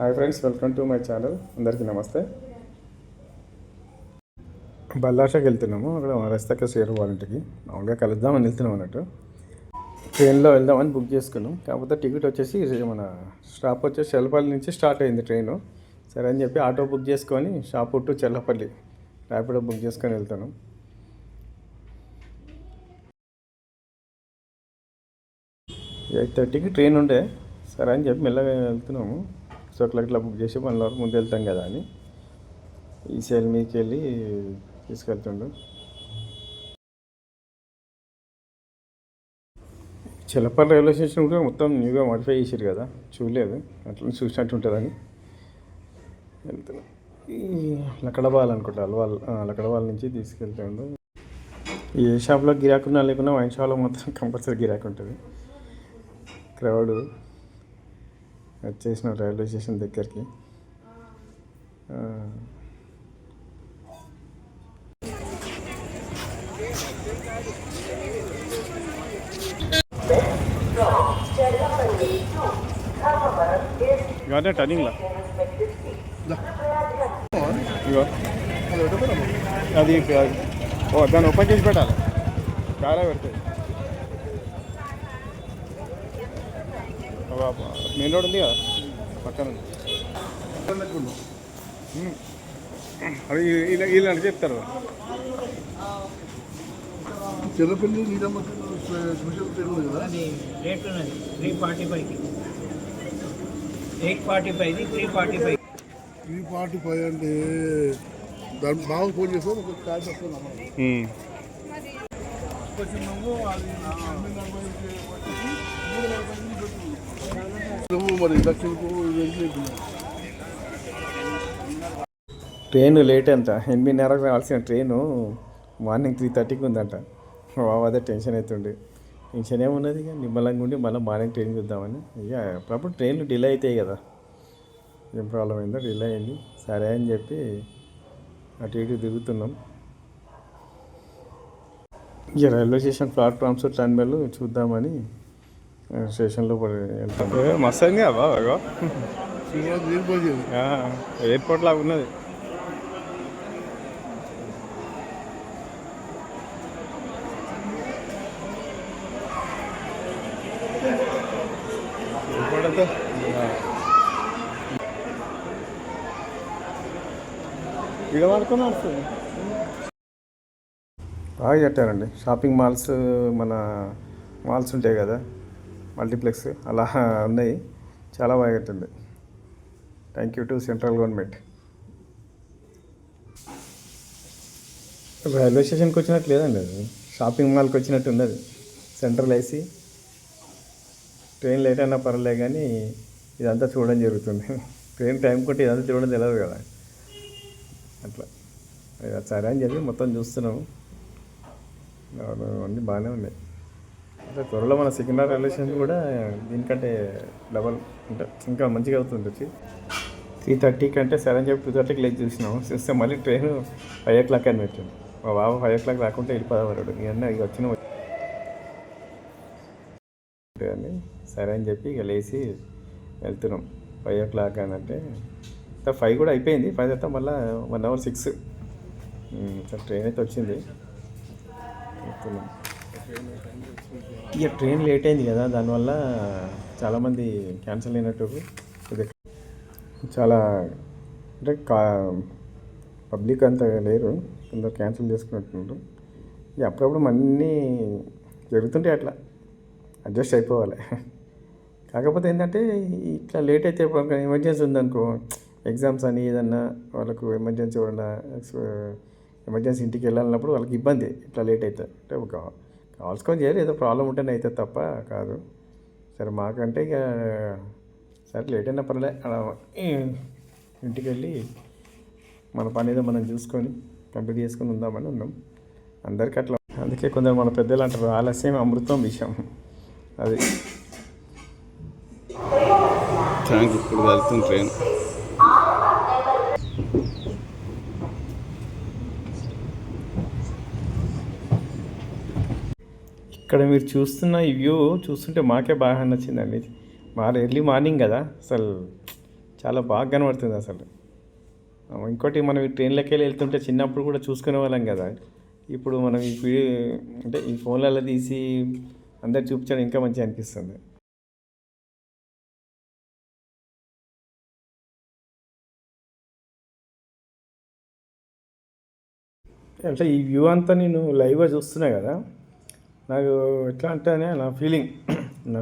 Hi friends, welcome to my channel. అందరికీ నమస్తే. బల్లాషాకి వెళ్తున్నాము. అక్కడ రస్తక షేర్ వారింటికి మామూలుగా కలుద్దామని వెళ్తున్నాం అన్నట్టు. ట్రైన్లో వెళ్దామని బుక్ చేసుకున్నాం. కాకపోతే టికెట్ వచ్చేసి మన స్టాప్ వచ్చేసి చెల్లపల్లి నుంచి స్టార్ట్ అయింది ట్రైను. సరే అని చెప్పి ఆటో బుక్ చేసుకొని షాపూర్ టు చెల్లపల్లి ర్యాపిడో బుక్ చేసుకొని వెళ్తున్నాం. 8:30కి ట్రైన్ ఉండే. సరే అని చెప్పి మెల్లగా వెళ్తున్నాము. సో ఇట్లా బుక్ చేసి 1 అవర్ ముందు వెళ్తాం కదా అని ఈ సేల్ మీదకి వెళ్ళి తీసుకెళ్తుండు. చిలపల్లి రైల్వే స్టేషన్ కూడా మొత్తం న్యూగా మాడిఫై చేసారు కదా, చూడలేదు, అట్లా చూసినట్టు ఉంటుందని వెళ్తున్నాం. ఈ లక్కడబాల్ అనుకుంటా, లక్కడబాల్ నుంచి తీసుకెళ్తుండు. ఏ షాప్లో గిరాకున్నా లేకున్నా వైన్ షాప్లో మాత్రం కంపల్సరీ గిరాకు ఉంటుంది. క్రౌడ్ వచ్చేసిన రైల్వే స్టేషన్ దగ్గరికి. ఇవన్నీ టర్నింగ్లా ఇగో అది దాన్ని ఓపెన్ చేసి పెట్టాలి, చాలా పెడుతుంది. మెయిన్ రోడ్ ఉంది కదా పక్కన, అది వీళ్ళు చెప్తారు. చెల్లపల్లి స్పెషల్ ట్రైన్ ఉంది కదా, రేట్ ఉన్నది 345కి. 845 345. 345 అంటే దాని బాగా ఫోన్ చేస్తాం, ఒక కాల్ వస్తున్నాము. మరి ట్రైన్ లేట్ అంట, 8:30కి రావాల్సిన ట్రైను మార్నింగ్ 3:30కి ఉందంట. అదే టెన్షన్ అవుతుండే. టెన్షన్ ఏమున్నది, ఇక నిమ్మలంగా ఉండి మళ్ళీ మార్నింగ్ ట్రైన్ చూద్దామని. ఇక అప్పుడప్పుడు ట్రైన్లు డిలే అవుతాయి కదా, ఏం ప్రాబ్లం అయిందో డిలే అయింది. సరే అని చెప్పి అటు ఇటు తిరుగుతున్నాం. ఇక రైల్వే స్టేషన్ ప్లాట్ఫామ్స్ టర్మినల్ చూద్దామని స్టేషన్లో వెళ్తాం. మస్తు అయింది కదా బాగా, ఎయిర్పోర్ట్ లాగా ఉన్నది. ఇక వాడుకొని వస్తుంది. బాగా కట్టారండి షాపింగ్ మాల్స్, మన మాల్స్ ఉంటాయి కదా మల్టీప్లెక్స్, అలా ఉన్నాయి. చాలా బాగా కట్టింది. Thank you to central government. Railway స్టేషన్కి వచ్చినట్టు లేదండి, అది షాపింగ్ మాల్కి వచ్చినట్టు ఉన్నది. సెంట్రల్ ఏసీ, ట్రైన్ లేట్ అయినా పర్లేదు కానీ ఇదంతా చూడడం జరుగుతుంది. ట్రైన్ టైం కొట్టి ఇదంతా చూడడం తెలియదు కదా, అట్లా. సరే అని చెప్పి మొత్తం చూస్తున్నాము. అన్నీ బాగానే ఉన్నాయి. అంటే త్వరలో మన సికింద్రాబాద్ రైల్వే స్టేషన్ కూడా దీనికంటే డబల్ అంటే ఇంకా మంచిగా అవుతుండొచ్చు. 3:30 అంటే సరే అని చెప్పి 2:30కి లేచి చూసినాము. చూస్తే మళ్ళీ ట్రైన్ 5 o'clock అని పెట్టింది. మా బాబు 5 o'clock రాకుంటే వెళ్ళిపోదామన్నాడు. ఇవన్నీ ఇక వచ్చిన అని సరే అని చెప్పి ఇక లేచి వెళ్తున్నాం. 5 o'clock అని అంటే 5 కూడా అయిపోయింది. 5 అయితే మళ్ళీ 1 hour 6 ట్రైన్ అయితే వచ్చింది. ఇక ట్రైన్ లేట్ అయింది కదా, దానివల్ల చాలామంది క్యాన్సిల్ అయినట్టు. ఇది చాలా అంటే పబ్లిక్ అంతా లేరు, కొందరు క్యాన్సిల్ చేసుకున్నట్టున్నారు. ఇక అప్పుడప్పుడు అన్నీ జరుగుతుంటాయి, అట్లా అడ్జస్ట్ అయిపోవాలి. కాకపోతే ఏంటంటే ఇట్లా లేట్ అయితే ఎమర్జెన్సీ ఉందనుకో, ఎగ్జామ్స్ అని ఏదన్నా వాళ్ళకు ఎమర్జెన్సీ ఎమర్జెన్సీ ఇంటికి వెళ్ళాలన్నప్పుడు వాళ్ళకి ఇబ్బంది ఇట్లా లేట్ అవుతుంది. అంటే ఒక కావాల్సుకొని చేయాలి, ఏదో ప్రాబ్లం ఉంటేనే అవుతుంది తప్ప కాదు. సరే మాకంటే ఇక సరే లేట్ అయినా పర్లే, ఇంటికి వెళ్ళి మన పని ఏదో మనం చూసుకొని కంప్లీట్ చేసుకొని ఉందామని ఉన్నాం. అందరికీ అట్లా. అందుకే కొందరు మన పెద్దలు అంటారు, ఆలస్యం అమృతం విషయం. అది ఇప్పుడు వెళ్తుంది ట్రైన్. ఇక్కడ మీరు చూస్తున్న ఈ వ్యూ చూస్తుంటే మాకే బాగా నచ్చిందండి. ఎర్లీ మార్నింగ్ కదా, అసలు చాలా బాగా కనబడుతుంది అసలు. ఇంకోటి మనం ఈ ట్రైన్లోకి వెళ్తుంటే చిన్నప్పుడు కూడా చూసుకునే వాళ్ళం కదా. ఇప్పుడు మనం ఈ అంటే ఈ ఫోన్లలో తీసి అందరు చూపించడం ఇంకా మంచిగా అనిపిస్తుంది. అంటే ఈ వ్యూ అంతా నేను లైవ్గా చూస్తున్నా కదా, నాకు ఎట్లా అంటే నా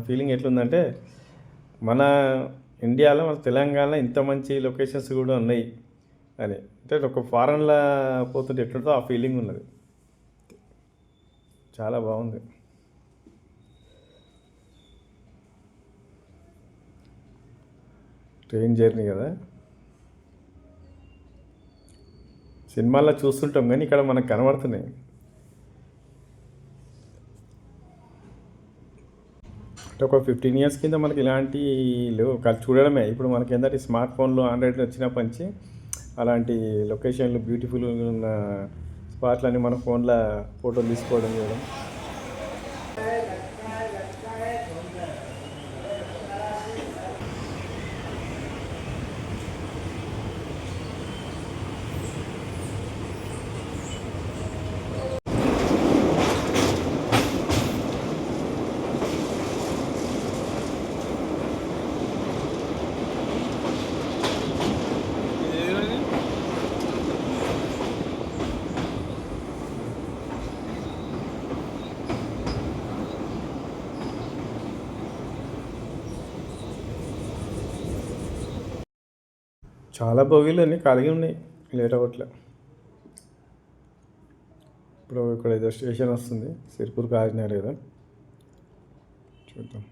ఫీలింగ్ ఎట్లుందంటే, మన ఇండియాలో మన తెలంగాణలో ఇంత మంచి లొకేషన్స్ కూడా ఉన్నాయి అని. అంటే ఒక ఫారెన్లో పోతుంటే ఎట్లుంటుందో ఆ ఫీలింగ్ ఉన్నది. చాలా బాగుంది. ట్రైన్ జర్నీ కదా, సినిమాల్లో చూస్తుంటాం కానీ ఇక్కడ మనకు కనబడుతున్నాయి. అంటే ఒక 15 years కింద మనకి ఇలాంటి లేవు, చూడడమే. ఇప్పుడు మనకి ఏంటంటే స్మార్ట్ ఫోన్లు ఆండ్రాయిడ్ వచ్చినప్పటి నుంచి అలాంటి లొకేషన్లు బ్యూటిఫుల్ ఉన్న స్పాట్లన్నీ మన ఫోన్లో ఫోటోలు తీసుకోవడం చేయడం. చాలా బోగీలు అన్నీ ఖాళీగా ఉన్నాయి, లేట్ అవ్వట్లే. ఇప్పుడు ఇక్కడ ఏదో స్టేషన్ వస్తుంది, సిరిపూర్ కాకినాడ కదా, చూద్దాం.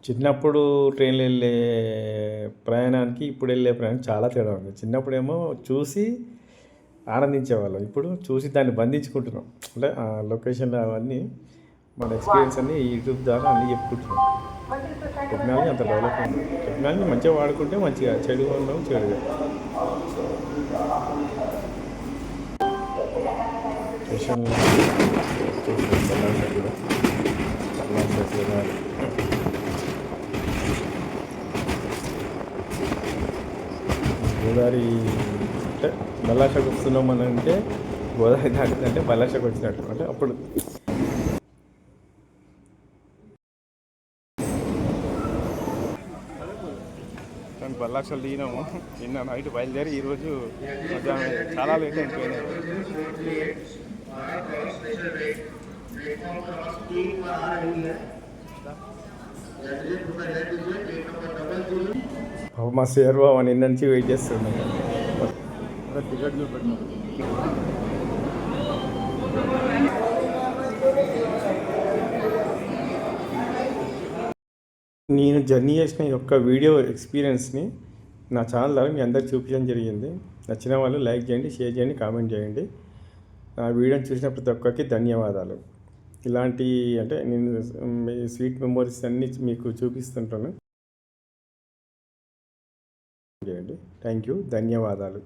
చిన్నప్పుడు ట్రైన్లో వెళ్ళే ప్రయాణానికి ఇప్పుడు వెళ్ళే ప్రయాణం చాలా తేడా ఉంది. చిన్నప్పుడేమో చూసి ఆనందించేవాళ్ళం, ఇప్పుడు చూసి దాన్ని బంధించుకుంటున్నాం. అంటే ఆ లొకేషన్లు అవన్నీ మన ఎక్స్పీరియన్స్ అన్నీ యూట్యూబ్ ద్వారా అన్నీ చెప్పుకుంటున్నాం. టెక్నాలజీ అంత డెవలప్ అయింది. టెక్నాలజీ మంచిగా వాడుకుంటే మంచిగా, చెడు ఉండడం చెడుగా. స్టేషన్ గోదావరి అంటే బల్లాషకు వస్తున్నాం అని అంటే, గోదావరి దాటిందంటే బల్లాషకు వచ్చినట్టు. అంటే అప్పుడు బల్లాక్షలు దిగినాము. నిన్న నైట్ బయలుదేరి ఈరోజు మధ్యాహ్నం చాలా లేట్ అయిపోయినాయి. మా సేరు బాబు నిన్న నుంచి వెయిట్ చేస్తున్నాం. టికెట్ చూపెట్టినాం. నేను జర్నీ చేసిన ఈ యొక్క వీడియో ఎక్స్పీరియన్స్ని నా ఛానల్ ద్వారా మీ అందరికి చూపించడం జరిగింది. నచ్చిన వాళ్ళు లైక్ చేయండి, షేర్ చేయండి, కామెంట్ చేయండి. నా వీడియోని చూసిన ప్రతి ఒక్కరికి ధన్యవాదాలు. ఇలాంటి అంటే నేను మీ స్వీట్ మెమోరీస్ అన్నీ మీకు చూపిస్తుంటాను. చేయండి. థ్యాంక్ యూ, ధన్యవాదాలు.